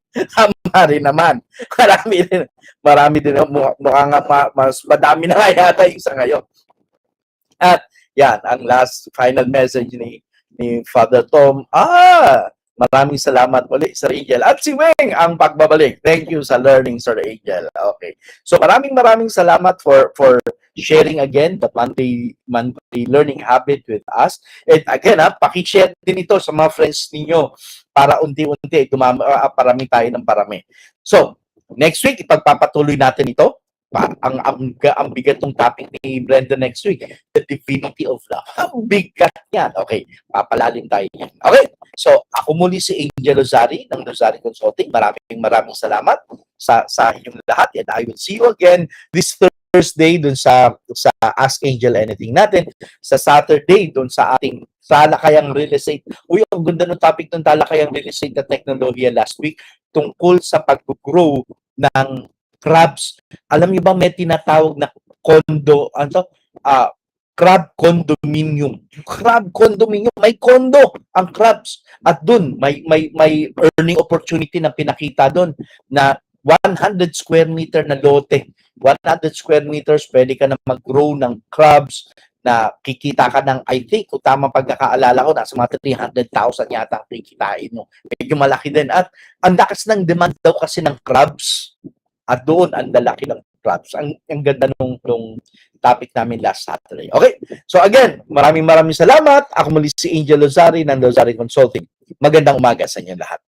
Tama rin naman. Marami din. Mukhang mas madami na nga yata yung sa ngayon. At yan, ang last final message ni Father Tom. Maraming salamat ulit, Sir Angel. At si Weng ang pagbabalik. Thank you sa learning, Sir Angel. Okay. So maraming salamat for sharing again the monthly learning habit with us. And again, paki-share din ito sa mga friends ninyo para unti-unti parami tayo ng parami. So, next week, ipagpapatuloy natin ito. Ang bigat ng topic ni Brenda next week, the divinity of love. Ang bigat yan. Okay, papalalim tayo yan. Okay, so ako muli si Angel Lozari ng Lozari Consulting. Maraming salamat sa inyong lahat, and I will see you again this Thursday dun sa Ask Angel Anything natin, sa Saturday dun sa ating talakayang real estate. Uy, ang ganda ng topic ng talakayang real estate na teknolohiya last week tungkol sa pag-grow ng crabs. Alam niyo ba may tinatawag na condo, crab condominium. Crab condominium, may condo ang crabs. At dun may earning opportunity na pinakita doon na 100 square meter na lote. 100 square meters, pwede ka na mag-grow ng crabs na kikita ka ng, I think, kung tama pagkakaalala ko, nasa mga 300,000 yata ang kikitain mo. Medyo malaki din. At ang lakas ng demand daw kasi ng crabs. At doon, ang lalaki ng crabs. Ang ganda nung topic namin last Saturday. Okay? So again, maraming salamat. Ako muli si Angel Lozari ng Lozari Consulting. Magandang umaga sa inyo lahat.